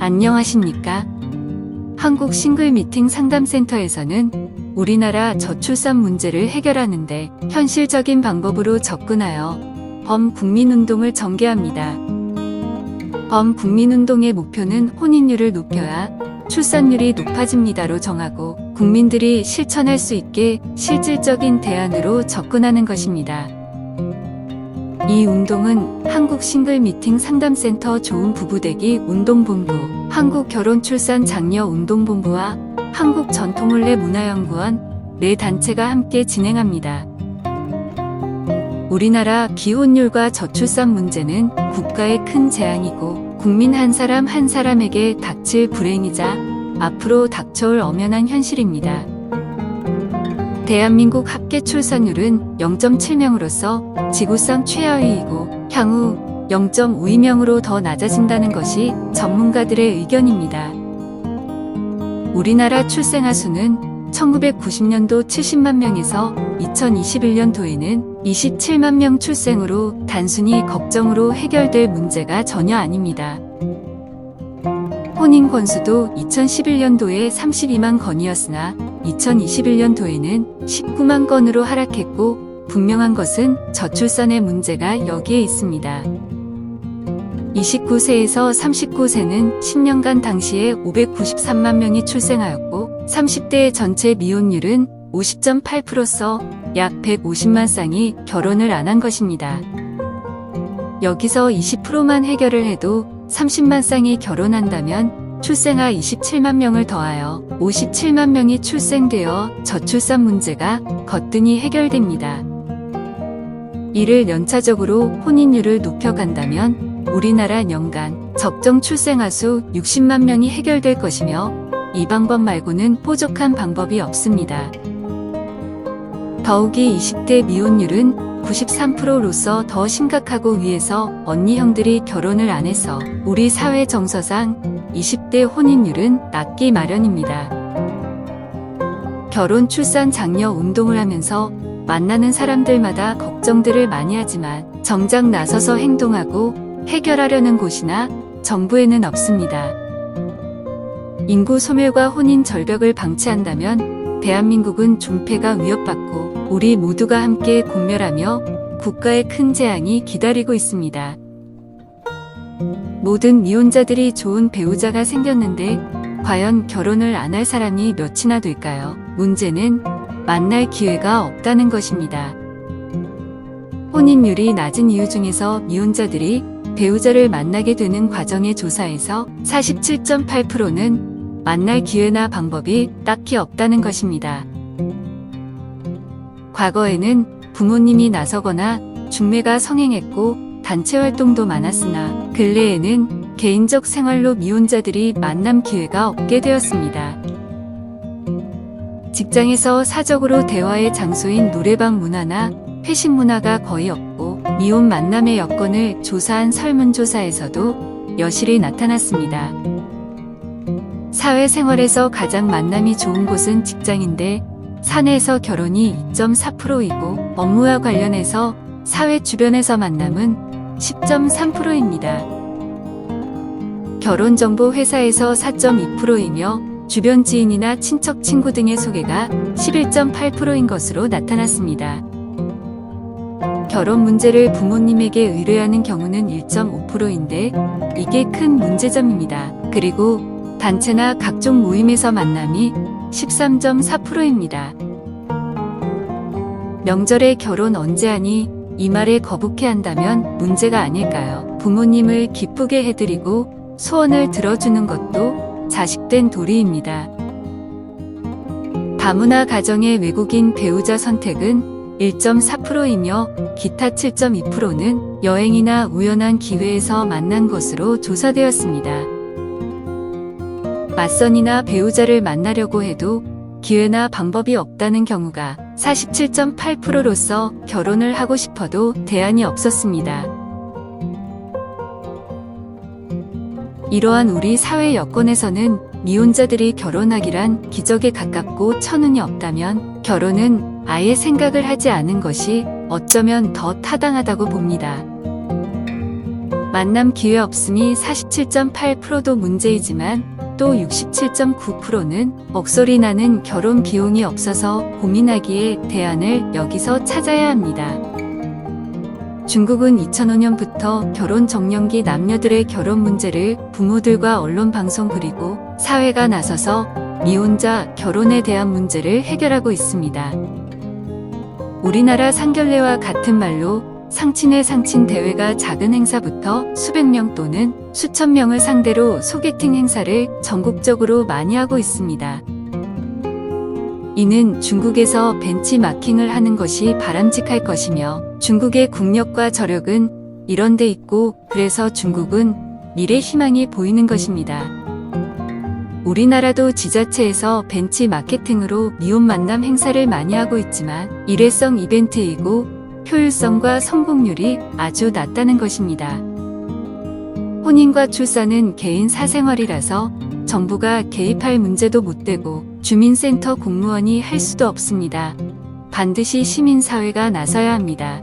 안녕하십니까? 한국 싱글 미팅 상담센터에서는 우리나라 저출산 문제를 해결하는데 현실적인 방법으로 접근하여 범국민운동을 전개합니다. 범국민운동의 목표는 혼인율을 높여야 출산율이 높아집니다로 정하고 국민들이 실천할 수 있게 실질적인 대안으로 접근하는 것입니다. 이 운동은 한국 싱글 미팅 상담센터 좋은 부부되기 운동본부, 한국 결혼출산 장려 운동본부와 한국 전통혼례 문화연구원 네 단체가 함께 진행합니다. 우리나라 기혼율과 저출산 문제는 국가의 큰 재앙이고 국민 한 사람 한 사람에게 닥칠 불행이자 앞으로 닥쳐올 엄연한 현실입니다. 대한민국 합계 출산율은 0.7명으로서 지구상 최하위이고 향후 0.52명으로 더 낮아진다는 것이 전문가들의 의견입니다. 우리나라 출생아 수는 1990년도 70만 명에서 2021년도에는 27만 명 출생으로 단순히 걱정으로 해결될 문제가 전혀 아닙니다. 혼인 건수도 2011년도에 32만 건이었으나 2021년도에는 19만 건으로 하락했고 분명한 것은 저출산의 문제가 여기에 있습니다. 29세에서 39세는 10년간 당시에 593만 명이 출생하였고 30대의 전체 미혼율은 50.8%서 약 150만 쌍이 결혼을 안 한 것입니다. 여기서 20%만 해결을 해도 30만 쌍이 결혼한다면 출생아 27만 명을 더하여 57만 명이 출생되어 저출산 문제가 거뜬히 해결됩니다. 이를 연차적으로 혼인율을 높여간다면 우리나라 연간 적정 출생아 수 60만 명이 해결될 것이며 이 방법 말고는 뾰족한 방법이 없습니다. 더욱이 20대 미혼율은 93%로서 더 심각하고 위에서 언니 형들이 결혼을 안 해서 우리 사회 정서상 20대 혼인율은 낮기 마련입니다. 결혼 출산 장려 운동을 하면서 만나는 사람들마다 걱정들을 많이 하지만 정작 나서서 행동하고 해결하려는 곳이나 정부에는 없습니다. 인구 소멸과 혼인 절벽을 방치한다면 대한민국은 존폐가 위협받고 우리 모두가 함께 공멸하며 국가의 큰 재앙이 기다리고 있습니다. 모든 미혼자들이 좋은 배우자가 생겼는데 과연 결혼을 안 할 사람이 몇이나 될까요? 문제는 만날 기회가 없다는 것입니다. 혼인율이 낮은 이유 중에서 미혼자들이 배우자를 만나게 되는 과정의 조사에서 47.8%는 만날 기회나 방법이 딱히 없다는 것입니다. 과거에는 부모님이 나서거나 중매가 성행했고 단체 활동도 많았으나 근래에는 개인적 생활로 미혼자들이 만남 기회가 없게 되었습니다. 직장에서 사적으로 대화의 장소인 노래방 문화나 회식 문화가 거의 없고 미혼 만남의 여건을 조사한 설문조사에서도 여실히 나타났습니다. 사회생활에서 가장 만남이 좋은 곳은 직장인데 사내에서 결혼이 2.4%이고 업무와 관련해서 사회 주변에서 만남은 10.3%입니다. 결혼정보 회사에서 4.2%이며 주변 지인이나 친척 친구 등의 소개가 11.8%인 것으로 나타났습니다. 결혼 문제를 부모님에게 의뢰하는 경우는 1.5%인데 이게 큰 문제점입니다. 그리고 단체나 각종 모임에서 만남이 13.4%입니다. 명절에 결혼 언제 하니? 이 말에 거북해 한다면 문제가 아닐까요? 부모님을 기쁘게 해드리고 소원을 들어주는 것도 자식된 도리입니다. 다문화 가정의 외국인 배우자 선택은 1.4%이며 기타 7.2%는 여행이나 우연한 기회에서 만난 것으로 조사되었습니다. 맞선이나 배우자를 만나려고 해도 기회나 방법이 없다는 경우가 47.8%로서 결혼을 하고 싶어도 대안이 없었습니다. 이러한 우리 사회 여건에서는 미혼자들이 결혼하기란 기적에 가깝고 천운이 없다면 결혼은 아예 생각을 하지 않은 것이 어쩌면 더 타당하다고 봅니다. 만남 기회 없음이 47.8%도 문제이지만 또 67.9%는 억소리 나는 결혼 비용이 없어서 고민하기에 대안을 여기서 찾아야 합니다. 중국은 2005년부터 결혼 적령기 남녀들의 결혼 문제를 부모들과 언론 방송 그리고 사회가 나서서 미혼자 결혼에 대한 문제를 해결하고 있습니다. 우리나라 상견례와 같은 말로 상친의 상친 대회가 작은 행사부터 수백 명 또는 수천 명을 상대로 소개팅 행사를 전국적으로 많이 하고 있습니다. 이는 중국에서 벤치마킹을 하는 것이 바람직할 것이며 중국의 국력과 저력은 이런 데 있고 그래서 중국은 미래 희망이 보이는 것입니다. 우리나라도 지자체에서 벤치 마케팅으로 미혼 만남 행사를 많이 하고 있지만 일회성 이벤트이고 효율성과 성공률이 아주 낮다는 것입니다. 혼인과 출산은 개인 사생활이라서 정부가 개입할 문제도 못 되고 주민센터 공무원이 할 수도 없습니다. 반드시 시민사회가 나서야 합니다.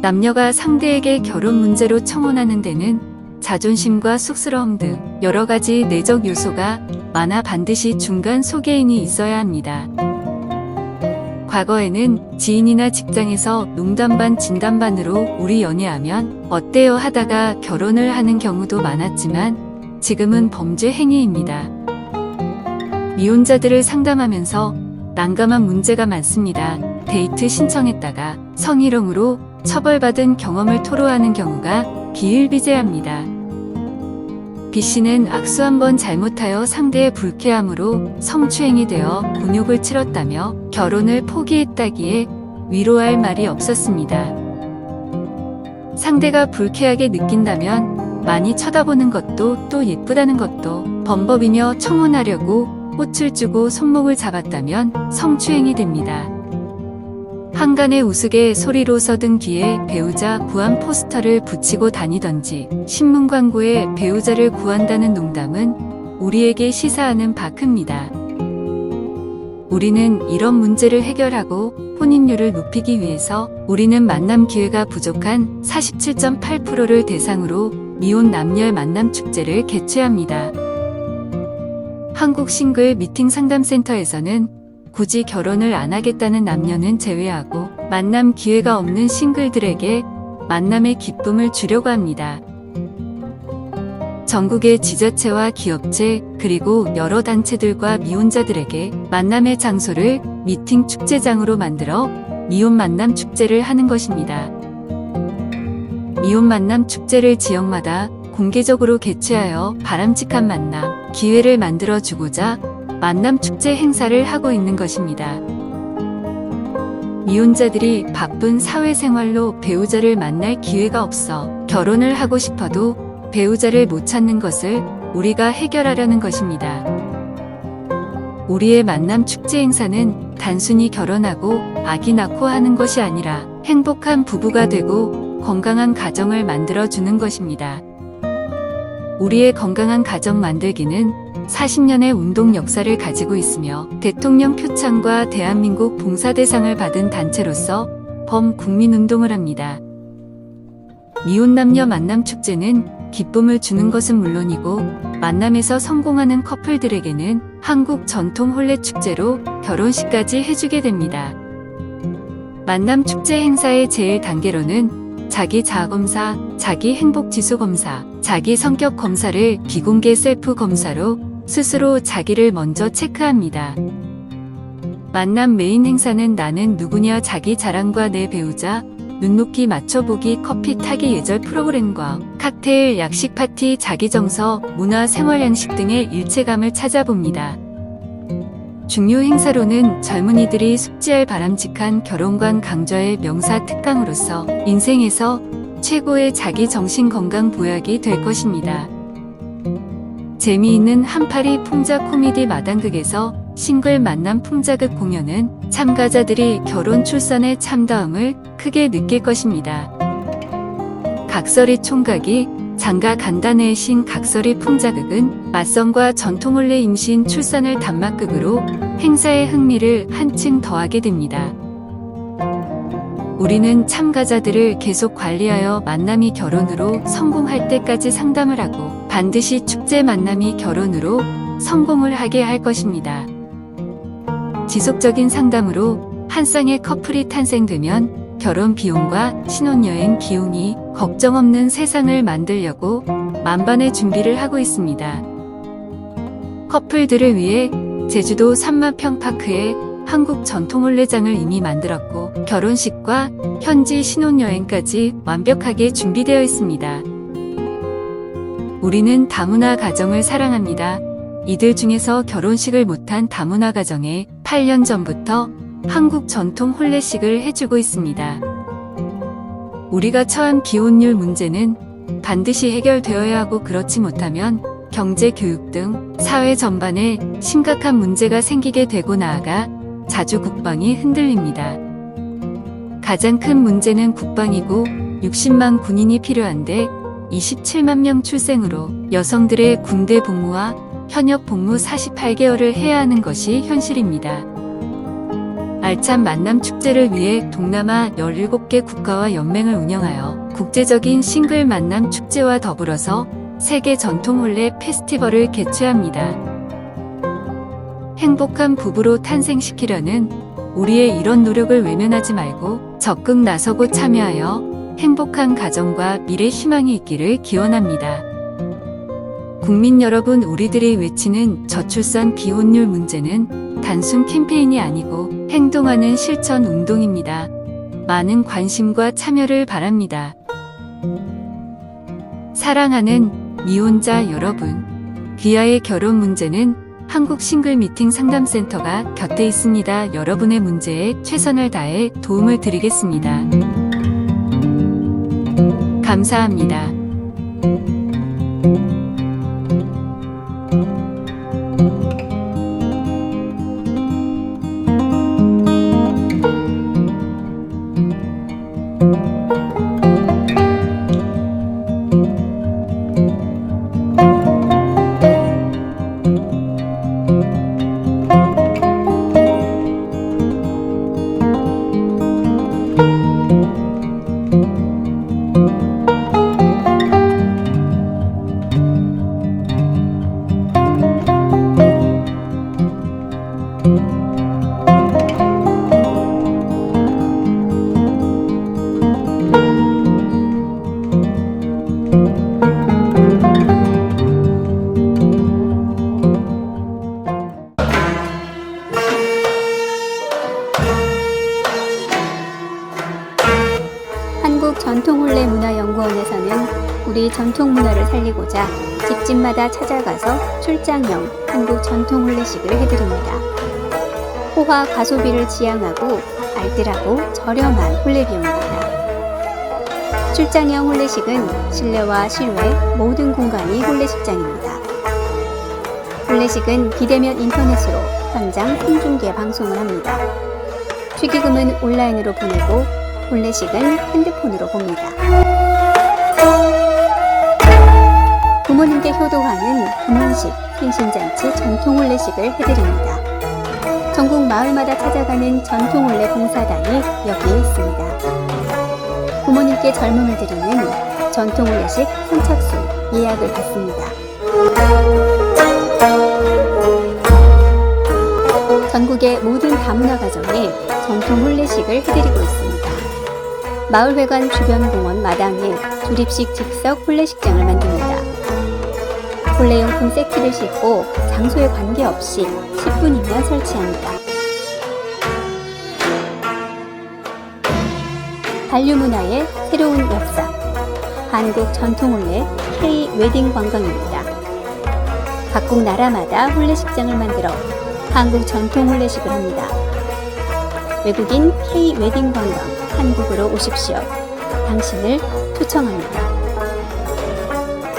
남녀가 상대에게 결혼 문제로 청혼하는 데는 자존심과 쑥스러움 등 여러 가지 내적 요소가 많아 반드시 중간 소개인이 있어야 합니다. 과거에는 지인이나 직장에서 농담 반 진담 반으로 우리 연애하면 어때요 하다가 결혼을 하는 경우도 많았지만 지금은 범죄 행위입니다. 미혼자들을 상담하면서 난감한 문제가 많습니다. 데이트 신청했다가 성희롱으로 처벌받은 경험을 토로하는 경우가 비일비재합니다. B씨는 악수 한번 잘못하여 상대의 불쾌함으로 성추행이 되어 곤욕을 치렀다며 결혼을 포기했다기에 위로할 말이 없었습니다. 상대가 불쾌하게 느낀다면 많이 쳐다보는 것도 또 예쁘다는 것도 범법이며 청혼하려고 꽃을 주고 손목을 잡았다면 성추행이 됩니다. 한간의 우스개 소리로 서든 뒤에 배우자 구한 포스터를 붙이고 다니던지 신문 광고에 배우자를 구한다는 농담은 우리에게 시사하는 바 큽니다. 우리는 이런 문제를 해결하고 혼인율을 높이기 위해서 우리는 만남 기회가 부족한 47.8%를 대상으로 미혼 남녀의 만남 축제를 개최합니다. 한국 싱글 미팅 상담센터에서는 굳이 결혼을 안 하겠다는 남녀는 제외하고 만남 기회가 없는 싱글들에게 만남의 기쁨을 주려고 합니다. 전국의 지자체와 기업체 그리고 여러 단체들과 미혼자들에게 만남의 장소를 미팅 축제장으로 만들어 미혼 만남 축제를 하는 것입니다. 미혼 만남 축제를 지역마다 공개적으로 개최하여 바람직한 만남 기회를 만들어 주고자 만남 축제 행사를 하고 있는 것입니다. 미혼자들이 바쁜 사회생활로 배우자를 만날 기회가 없어 결혼을 하고 싶어도 배우자를 못 찾는 것을 우리가 해결하려는 것입니다. 우리의 만남 축제 행사는 단순히 결혼하고 아기 낳고 하는 것이 아니라 행복한 부부가 되고 건강한 가정을 만들어주는 것입니다. 우리의 건강한 가정 만들기는 40년의 운동 역사를 가지고 있으며 대통령 표창과 대한민국 봉사대상을 받은 단체로서 범국민운동을 합니다. 미혼 남녀 만남 축제는 기쁨을 주는 것은 물론이고 만남에서 성공하는 커플들에게는 한국 전통 혼례 축제로 결혼식까지 해주게 됩니다. 만남 축제 행사의 제일 단계로는 자기 자아검사, 자기 행복지수 검사, 자기 성격 검사를 비공개 셀프 검사로 스스로 자기를 먼저 체크합니다. 만남 메인 행사는 나는 누구냐 자기 자랑과 내 배우자, 눈높이 맞춰보기 커피 타기 예절 프로그램과 칵테일 약식 파티 자기 정서, 문화 생활 양식 등의 일체감을 찾아봅니다. 중요 행사로는 젊은이들이 숙지할 바람직한 결혼관 강좌의 명사 특강으로서 인생에서 최고의 자기 정신 건강 보약이 될 것입니다. 재미있는 한파리 풍자 코미디 마당극에서 싱글 만남 풍자극 공연은 참가자들이 결혼 출산의 참다움을 크게 느낄 것입니다. 각설이 총각이 장가 간다네의 신 각설이 풍자극은 맞선과 전통혼례 임신 출산을 단막극으로 행사의 흥미를 한층 더하게 됩니다. 우리는 참가자들을 계속 관리하여 만남이 결혼으로 성공할 때까지 상담을 하고 반드시 축제 만남이 결혼으로 성공을 하게 할 것입니다. 지속적인 상담으로 한 쌍의 커플이 탄생되면 결혼 비용과 신혼여행 비용이 걱정 없는 세상을 만들려고 만반의 준비를 하고 있습니다. 커플들을 위해 제주도 삼마평파크에 한국 전통혼례장을 이미 만들었고 결혼식과 현지 신혼여행까지 완벽하게 준비되어 있습니다. 우리는 다문화 가정을 사랑합니다. 이들 중에서 결혼식을 못한 다문화 가정에 8년 전부터 한국 전통 혼례식을 해주고 있습니다. 우리가 처한 기혼율 문제는 반드시 해결되어야 하고 그렇지 못하면 경제, 교육 등 사회 전반에 심각한 문제가 생기게 되고 나아가 자주 국방이 흔들립니다. 가장 큰 문제는 국방이고 60만 군인이 필요한데 27만 명 출생으로 여성들의 군대 복무와 현역 복무 48개월을 해야 하는 것이 현실입니다. 알찬 만남 축제를 위해 동남아 17개 국가와 연맹을 운영하여 국제적인 싱글 만남 축제와 더불어서 세계 전통혼례 페스티벌을 개최합니다. 행복한 부부로 탄생시키려는 우리의 이런 노력을 외면하지 말고 적극 나서고 참여하여 행복한 가정과 미래 희망이 있기를 기원합니다. 국민 여러분, 우리들이 외치는 저출산 기혼율 문제는 단순 캠페인이 아니고 행동하는 실천 운동입니다. 많은 관심과 참여를 바랍니다. 사랑하는 미혼자 여러분, 귀하의 결혼 문제는 한국 싱글 미팅 상담센터가 곁에 있습니다. 여러분의 문제에 최선을 다해 도움을 드리겠습니다. 감사합니다. 한국전통혼례문화연구원에서는 우리 전통문화를 살리고자 집집마다 찾아가서 출장형 한국전통혼례식을 해드립니다. 호화 가소비를 지향하고 알뜰하고 저렴한 혼례비용입니다. 출장형 혼례식은 실내와 실외 모든 공간이 혼례식장입니다. 혼례식은 비대면 인터넷으로 현장 생중계 방송을 합니다. 축의금은 온라인으로 보내고 혼례식은 핸드폰으로 봅니다. 부모님께 효도하는 금혼식, 생신잔치, 전통혼례식을 해드립니다. 전국 마을마다 찾아가는 전통혼례 봉사단이 여기에 있습니다. 부모님께 젊음을 드리는 전통혼례식 선착순 예약을 받습니다. 전국의 모든 다문화 가정에 전통혼례식을 해드리고 있습니다. 마을회관 주변 공원 마당에 조립식 즉석 혼례식장을 만듭니다. 혼례용품 세트를 싣고 장소에 관계없이 10분이면 설치합니다. 한류문화의 새로운 역사, 한국 전통혼례 K-웨딩 관광입니다. 각국 나라마다 혼례식장을 만들어 한국 전통혼례식을 합니다. 외국인 K-웨딩 관광 한국으로 오십시오. 당신을 초청합니다.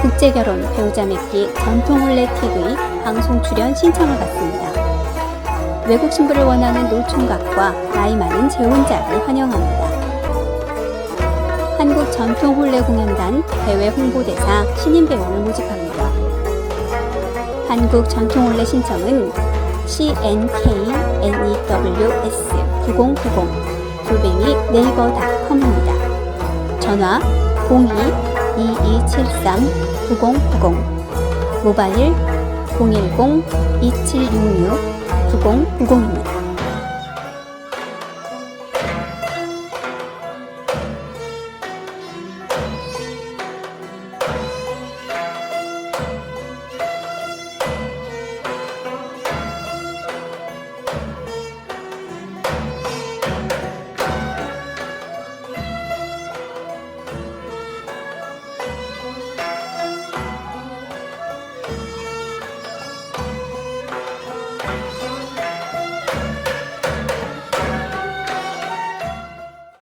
국제결혼 배우자 맺기 전통혼례 TV 방송 출연 신청을 받습니다. 외국 신부를 원하는 노총각과 나이 많은 재혼자를 환영합니다. 한국 전통혼례 공연단 대외 홍보대사 신인 배우를 모집합니다. 한국 전통혼례 신청은 CNKNEWS 9090 네이버닷컴입니다. 전화 02-2273-9090, 모바일 010-2766-9090입니다.